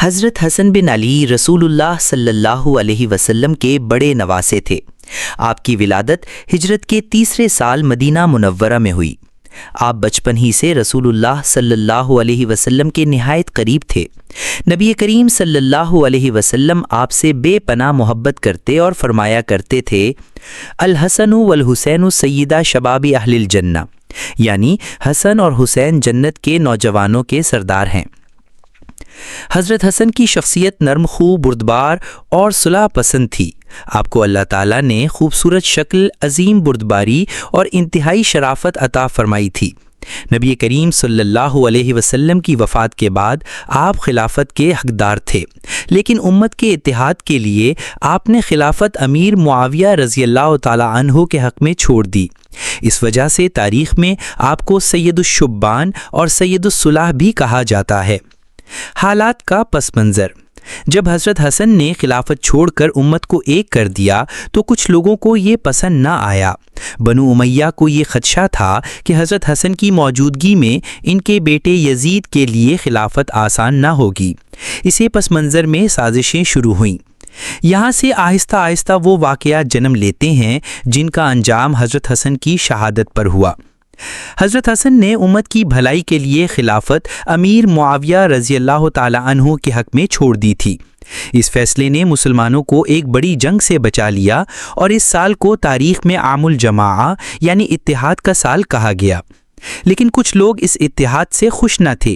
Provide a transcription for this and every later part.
حضرت حسن بن علی رسول اللہ صلی اللہ علیہ وسلم کے بڑے نواسے تھے۔ آپ کی ولادت ہجرت کے تیسرے سال مدینہ منورہ میں ہوئی۔ آپ بچپن ہی سے رسول اللہ صلی اللہ علیہ وسلم کے نہایت قریب تھے۔ نبی کریم صلی اللہ علیہ وسلم آپ سے بے پناہ محبت کرتے اور فرمایا کرتے تھے، الحسن والحسین سیدہ شباب اہل الجنہ، یعنی حسن اور حسین جنت کے نوجوانوں کے سردار ہیں۔ حضرت حسن کی شخصیت نرم خو، بردبار اور صلح پسند تھی۔ آپ کو اللہ تعالیٰ نے خوبصورت شکل، عظیم بردباری اور انتہائی شرافت عطا فرمائی تھی۔ نبی کریم صلی اللہ علیہ وسلم کی وفات کے بعد آپ خلافت کے حقدار تھے، لیکن امت کے اتحاد کے لیے آپ نے خلافت امیر معاویہ رضی اللہ تعالیٰ عنہ کے حق میں چھوڑ دی۔ اس وجہ سے تاریخ میں آپ کو سید الشبان اور سید الصلح بھی کہا جاتا ہے۔ حالات کا پس منظر: جب حضرت حسن نے خلافت چھوڑ کر امت کو ایک کر دیا تو کچھ لوگوں کو یہ پسند نہ آیا۔ بنو امیہ کو یہ خدشہ تھا کہ حضرت حسن کی موجودگی میں ان کے بیٹے یزید کے لیے خلافت آسان نہ ہوگی۔ اسی پس منظر میں سازشیں شروع ہوئیں۔ یہاں سے آہستہ آہستہ وہ واقعات جنم لیتے ہیں جن کا انجام حضرت حسن کی شہادت پر ہوا۔ حضرت حسن نے امت کی بھلائی کے لیے خلافت امیر معاویہ رضی اللہ تعالی عنہ کے حق میں چھوڑ دی تھی۔ اس فیصلے نے مسلمانوں کو ایک بڑی جنگ سے بچا لیا اور اس سال کو تاریخ میں عام الجماعہ یعنی اتحاد کا سال کہا گیا۔ لیکن کچھ لوگ اس اتحاد سے خوش نہ تھے،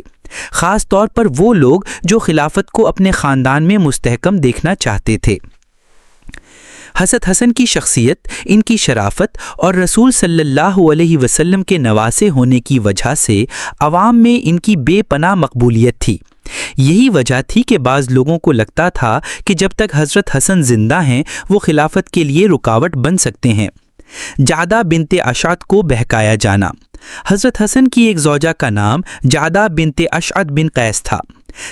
خاص طور پر وہ لوگ جو خلافت کو اپنے خاندان میں مستحکم دیکھنا چاہتے تھے۔ حضرت حسن کی شخصیت، ان کی شرافت اور رسول صلی اللہ علیہ وسلم کے نواسے ہونے کی وجہ سے عوام میں ان کی بے پناہ مقبولیت تھی۔ یہی وجہ تھی کہ بعض لوگوں کو لگتا تھا کہ جب تک حضرت حسن زندہ ہیں وہ خلافت کے لیے رکاوٹ بن سکتے ہیں۔ جعدہ بنت اشعت کو بہکایا جانا: حضرت حسن کی ایک زوجہ کا نام جعدہ بنت اشعت بن قیس تھا۔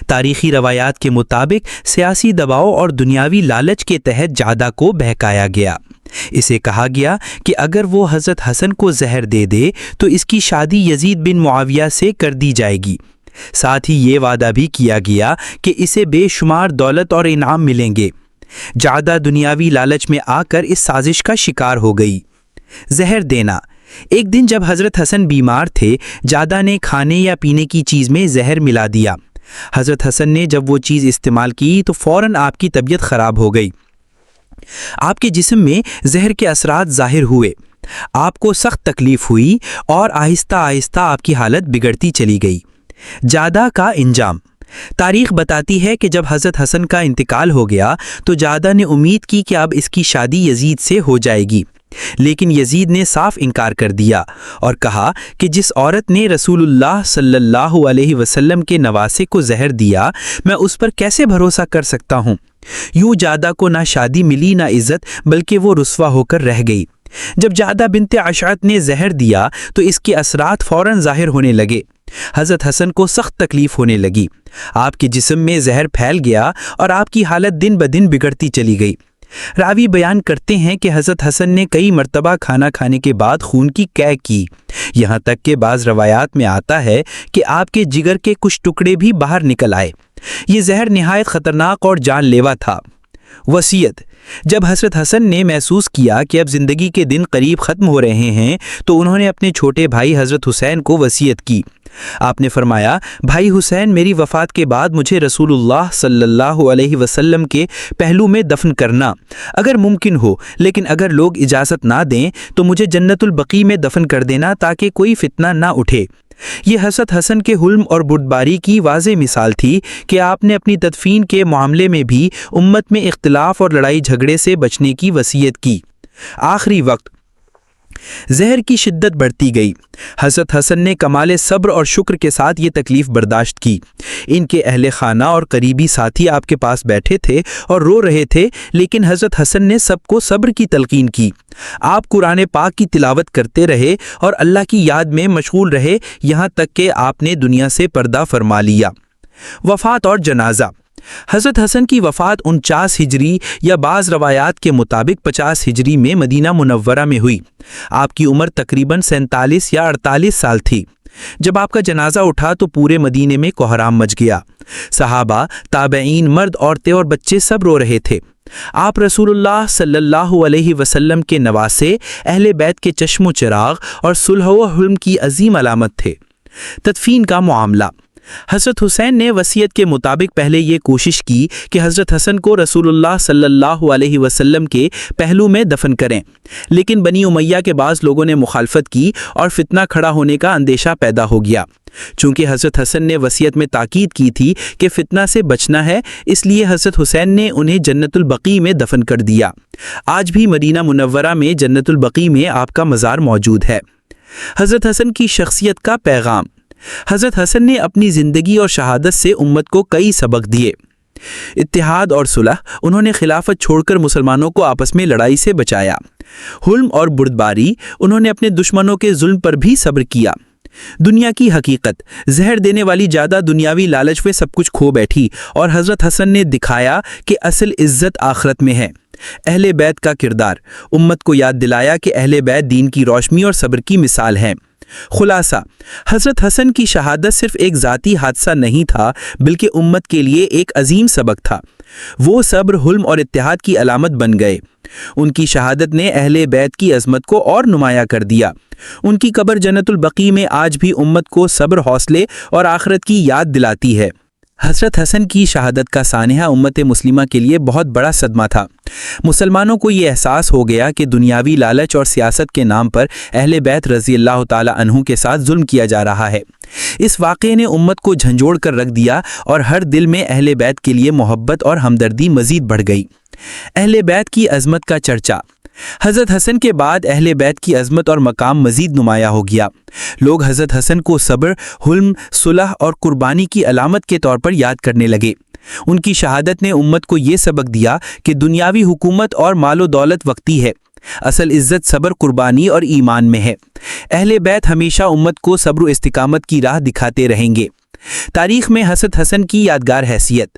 تاریخی روایات کے مطابق سیاسی دباؤ اور دنیاوی لالچ کے تحت جعدہ کو بہکایا گیا۔ اسے کہا گیا کہ اگر وہ حضرت حسن کو زہر دے دے تو اس کی شادی یزید بن معاویہ سے کر دی جائے گی۔ ساتھ ہی یہ وعدہ بھی کیا گیا کہ اسے بے شمار دولت اور انعام ملیں گے۔ جعدہ دنیاوی لالچ میں آ کر اس سازش کا شکار ہو گئی۔ زہر دینا: ایک دن جب حضرت حسن بیمار تھے، جعدہ نے کھانے یا پینے کی چیز میں زہر ملا دیا۔ حضرت حسن نے جب وہ چیز استعمال کی تو فوراً آپ کی طبیعت خراب ہو گئی۔ آپ کے جسم میں زہر کے اثرات ظاہر ہوئے، آپ کو سخت تکلیف ہوئی اور آہستہ آہستہ آپ کی حالت بگڑتی چلی گئی۔ جعدہ کا انجام: تاریخ بتاتی ہے کہ جب حضرت حسن کا انتقال ہو گیا تو جعدہ نے امید کی کہ اب اس کی شادی یزید سے ہو جائے گی، لیکن یزید نے صاف انکار کر دیا اور کہا کہ جس عورت نے رسول اللہ صلی اللہ علیہ وسلم کے نواسے کو زہر دیا، میں اس پر کیسے بھروسہ کر سکتا ہوں؟ یوں جعدہ کو نہ شادی ملی نہ عزت، بلکہ وہ رسوا ہو کر رہ گئی۔ جب جعدہ بنت اشعت نے زہر دیا تو اس کے اثرات فوراً ظاہر ہونے لگے۔ حضرت حسن کو سخت تکلیف ہونے لگی، آپ کے جسم میں زہر پھیل گیا اور آپ کی حالت دن بدن بگڑتی چلی گئی۔ راوی بیان کرتے ہیں کہ حضرت حسن نے کئی مرتبہ کھانا کھانے کے بعد خون کی قے کی، یہاں تک کہ بعض روایات میں آتا ہے کہ آپ کے جگر کے کچھ ٹکڑے بھی باہر نکل آئے۔ یہ زہر نہایت خطرناک اور جان لیوا تھا۔ وصیت: جب حضرت حسن نے محسوس کیا کہ اب زندگی کے دن قریب ختم ہو رہے ہیں تو انہوں نے اپنے چھوٹے بھائی حضرت حسین کو وصیت کی۔ آپ نے فرمایا، بھائی حسین، میری وفات کے بعد مجھے رسول اللہ صلی اللہ علیہ وسلم کے پہلو میں دفن کرنا اگر ممکن ہو، لیکن اگر لوگ اجازت نہ دیں تو مجھے جنت البقیع میں دفن کر دینا تاکہ کوئی فتنہ نہ اٹھے۔ یہ حضرت حسن کے حلم اور بردباری کی واضح مثال تھی کہ آپ نے اپنی تدفین کے معاملے میں بھی امت میں اختلاف اور لڑائی جھگڑے سے بچنے کی وصیت کی۔ آخری وقت: زہر کی شدت بڑھتی گئی۔ حضرت حسن نے کمال صبر اور شکر کے ساتھ یہ تکلیف برداشت کی۔ ان کے اہل خانہ اور قریبی ساتھی آپ کے پاس بیٹھے تھے اور رو رہے تھے، لیکن حضرت حسن نے سب کو صبر کی تلقین کی۔ آپ قرآن پاک کی تلاوت کرتے رہے اور اللہ کی یاد میں مشغول رہے، یہاں تک کہ آپ نے دنیا سے پردہ فرما لیا۔ وفات اور جنازہ: حضرت حسن کی وفات 49 ہجری یا بعض روایات کے مطابق 50 ہجری میں مدینہ منورہ میں ہوئی۔ آپ کی عمر تقریباً 47 یا 48 سال تھی۔ جب آپ کا جنازہ اٹھا تو پورے مدینے میں کوہرام مچ گیا۔ صحابہ، تابعین، مرد، عورتیں اور بچے سب رو رہے تھے۔ آپ رسول اللہ صلی اللہ علیہ وسلم کے نواسے، اہل بیت کے چشم و چراغ اور صلح و حلم کی عظیم علامت تھے۔ تدفین کا معاملہ۔ حضرت حسین نے وصیت کے مطابق پہلے یہ کوشش کی کہ حضرت حسن کو رسول اللہ صلی اللہ علیہ وسلم کے پہلو میں دفن کریں، لیکن بنی امیہ کے بعض لوگوں نے مخالفت کی اور فتنہ کھڑا ہونے کا اندیشہ پیدا ہو گیا۔ چونکہ حضرت حسن نے وصیت میں تاکید کی تھی کہ فتنہ سے بچنا ہے، اس لیے حضرت حسین نے انہیں جنت البقیع میں دفن کر دیا۔ آج بھی مدینہ منورہ میں جنت البقیع میں آپ کا مزار موجود ہے۔ حضرت حسن کی شخصیت کا پیغام۔ حضرت حسن نے اپنی زندگی اور شہادت سے امت کو کئی سبق دیے۔ اتحاد اور صلح، انہوں نے خلافت چھوڑ کر مسلمانوں کو آپس میں لڑائی سے بچایا۔ حلم اور بردباری، انہوں نے اپنے دشمنوں کے ظلم پر بھی صبر کیا۔ دنیا کی حقیقت، زہر دینے والی زیادہ دنیاوی لالچ میں سب کچھ کھو بیٹھی، اور حضرت حسن نے دکھایا کہ اصل عزت آخرت میں ہے۔ اہل بیت کا کردار، امت کو یاد دلایا کہ اہل بیت دین کی روشنی اور صبر کی مثال ہیں۔ خلاصہ، حضرت حسن کی شہادت صرف ایک ذاتی حادثہ نہیں تھا، بلکہ امت کے لیے ایک عظیم سبق تھا۔ وہ صبر، حلم اور اتحاد کی علامت بن گئے۔ ان کی شہادت نے اہل بیت کی عظمت کو اور نمایاں کر دیا۔ ان کی قبر جنت البقیع میں آج بھی امت کو صبر، حوصلے اور آخرت کی یاد دلاتی ہے۔ حضرت حسن کی شہادت کا سانحہ امت مسلمہ کے لیے بہت بڑا صدمہ تھا۔ مسلمانوں کو یہ احساس ہو گیا کہ دنیاوی لالچ اور سیاست کے نام پر اہل بیت رضی اللہ تعالی عنہ کے ساتھ ظلم کیا جا رہا ہے۔ اس واقعے نے امت کو جھنجھوڑ کر رکھ دیا اور ہر دل میں اہل بیت کے لیے محبت اور ہمدردی مزید بڑھ گئی۔ اہل بیت کی عظمت کا چرچا۔ حضرت حسن کے بعد اہل بیت کی عظمت اور مقام مزید نمایاں ہو گیا۔ لوگ حضرت حسن کو صبر، حلم، صلح اور قربانی کی علامت کے طور پر یاد کرنے لگے۔ ان کی شہادت نے امت کو یہ سبق دیا کہ دنیاوی حکومت اور مال و دولت وقتی ہے، اصل عزت صبر، قربانی اور ایمان میں ہے۔ اہل بیت ہمیشہ امت کو صبر و استقامت کی راہ دکھاتے رہیں گے۔ تاریخ میں حضرت حسن کی یادگار حیثیت۔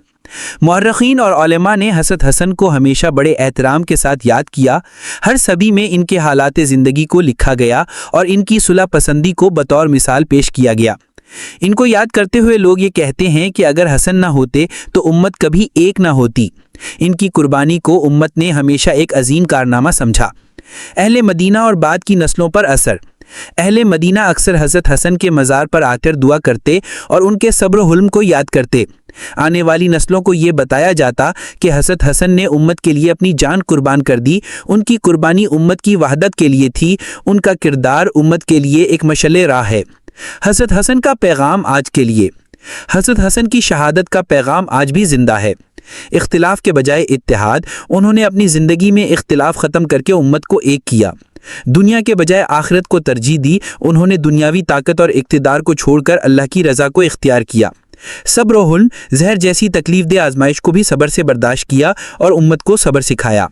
مورخین اور علماء نے حضرت حسن کو ہمیشہ بڑے احترام کے ساتھ یاد کیا۔ ہر صدی میں ان کے حالات زندگی کو لکھا گیا اور ان کی صلح پسندی کو بطور مثال پیش کیا گیا۔ ان کو یاد کرتے ہوئے لوگ یہ کہتے ہیں کہ اگر حسن نہ ہوتے تو امت کبھی ایک نہ ہوتی۔ ان کی قربانی کو امت نے ہمیشہ ایک عظیم کارنامہ سمجھا۔ اہل مدینہ اور بعد کی نسلوں پر اثر۔ اہل مدینہ اکثر حضرت حسن کے مزار پر آ کر دعا کرتے اور ان کے صبر و حلم کو یاد کرتے۔ آنے والی نسلوں کو یہ بتایا جاتا کہ حضرت حسن نے امت کے لیے اپنی جان قربان کر دی۔ ان کی قربانی امت کی وحدت کے لیے تھی، ان کا کردار امت کے لیے ایک مشعل راہ ہے۔ حضرت حسن کا پیغام آج کے لیے۔ حضرت حسن کی شہادت کا پیغام آج بھی زندہ ہے۔ اختلاف کے بجائے اتحاد، انہوں نے اپنی زندگی میں اختلاف ختم کر کے امت کو ایک کیا۔ دنیا کے بجائے آخرت کو ترجیح دی، انہوں نے دنیاوی طاقت اور اقتدار کو چھوڑ کر اللہ کی رضا کو اختیار کیا۔ صبر و حلم، زہر جیسی تکلیف دہ آزمائش کو بھی صبر سے برداشت کیا اور امت کو صبر سکھایا۔